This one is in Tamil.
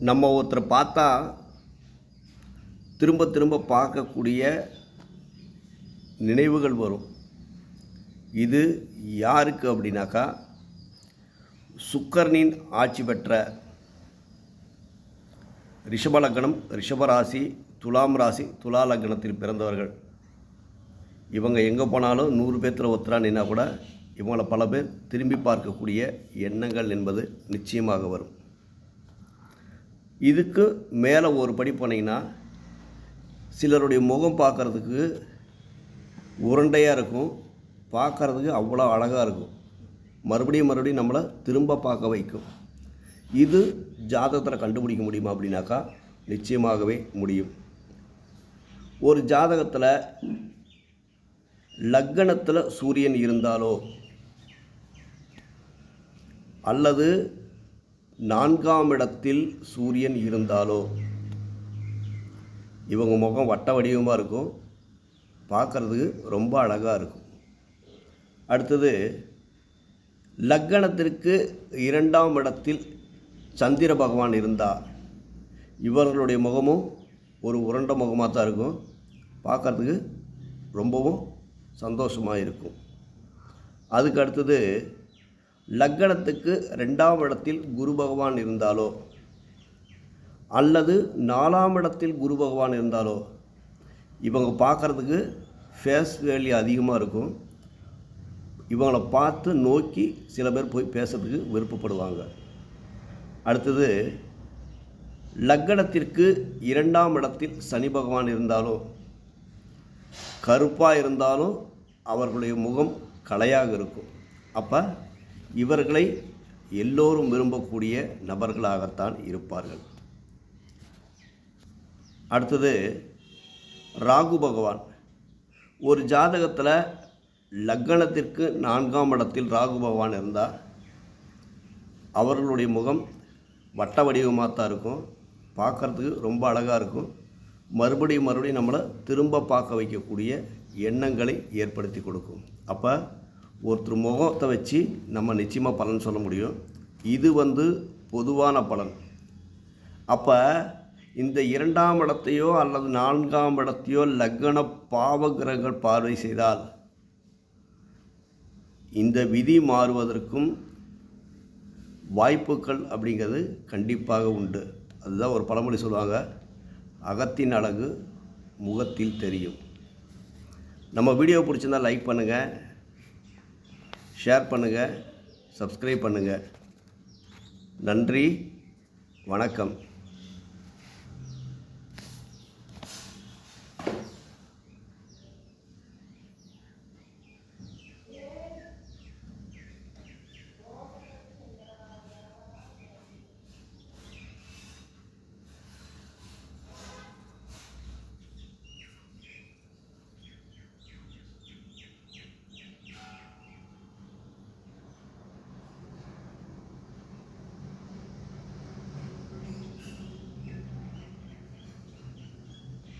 நம்ம ஒருத்தரை பார்த்தா திரும்ப திரும்ப பார்க்கக்கூடிய நினைவுகள் வரும். இது யாருக்கு அப்படின்னாக்கா, சுக்கிரனின் ஆட்சி பெற்ற ரிஷப லக்னம், ரிஷபராசி, துலாம் ராசி, துலா லக்னத்தில் பிறந்தவர்கள். இவங்க எங்கே போனாலும் 100 பேர்த்தில் ஒருத்தரா நின்னா கூட இவங்களை பல பேர் திரும்பி பார்க்கக்கூடிய எண்ணங்கள் என்பது நிச்சயமாக வரும். இதுக்கு மேலே ஒரு படி போனீங்கன்னா, சிலருடைய முகம் பார்க்குறதுக்கு உருண்டையாக இருக்கும், பார்க்குறதுக்கு அவ்வளோ அழகாக இருக்கும், மறுபடியும் நம்மளை திரும்ப பார்க்க வைக்கும். இது ஜாதகத்தில் கண்டுபிடிக்க முடியுமா அப்படின்னாக்கா நிச்சயமாகவே முடியும். ஒரு ஜாதகத்தில் லக்னத்தில் சூரியன் இருந்தாலோ அல்லது 4ஆம் இடத்தில் சூரியன் இருந்தாலோ இவங்க முகம் வட்ட வடிவமாக இருக்கும், பார்க்குறதுக்கு ரொம்ப அழகாக இருக்கும். அடுத்தது, லக்னத்திற்கு 2ஆம் இடத்தில் சந்திர பகவான் இருந்தால் இவர்களுடைய முகமும் ஒரு உருண்ட முகமாக தான் இருக்கும், பார்க்குறதுக்கு ரொம்பவும் சந்தோஷமாக இருக்கும். அதுக்கு அடுத்தது, லக்னத்துக்கு 2ஆம் இடத்தில் குரு பகவான் இருந்தாலோ அல்லது 4ஆம் இடத்தில் குரு பகவான் இருந்தாலோ இவங்க பார்க்குறதுக்கு ஃபேஸ் வேல்யூ அதிகமாக இருக்கும். இவங்களை பார்த்து நோக்கி சில பேர் போய் பேசுறதுக்கு விருப்பப்படுவாங்க. அடுத்தது, லக்னத்திற்கு 2ஆம் இடத்தில் சனி பகவான் இருந்தாலும் கருப்பாக இருந்தாலும் அவர்களுடைய முகம் கலையாக இருக்கும். அப்போ இவர்களை எல்லோரும் விரும்பக்கூடிய நபர்களாகத்தான் இருப்பார்கள். அடுத்தது, ராகு பகவான். ஒரு ஜாதகத்தில் லக்னத்திற்கு 4ஆம் இடத்தில் ராகு பகவான் இருந்தால் அவர்களுடைய முகம் வட்ட வடிவமாக தான் இருக்கும், பார்க்குறதுக்கு ரொம்ப அழகாக இருக்கும், மறுபடியும் நம்மளை திரும்ப பார்க்க வைக்கக்கூடிய எண்ணங்களை ஏற்படுத்தி கொடுக்கும். அப்போ ஒருத்தர் முகத்தை வச்சு நம்ம நிச்சயமாக பலன் சொல்ல முடியும். இது பொதுவான பலன். அப்போ இந்த 2ஆம் இடத்தையோ அல்லது 4ஆம் இடத்தையோ லக்ன பாவகிரகங்கள் பார்வை செய்தால் இந்த விதி மாறுவதற்கும் வாய்ப்புகள் அப்படிங்கிறது கண்டிப்பாக உண்டு. அதுதான் ஒரு பழமொழி சொல்லுவாங்க, அகத்தின் அழகு முகத்தில் தெரியும். நம்ம வீடியோ பிடிச்சிருந்தால் லைக் பண்ணுங்கள், ஷேர் பண்ணுங்கள், சப்ஸ்கிரைப் பண்ணுங்கள். நன்றி, வணக்கம்.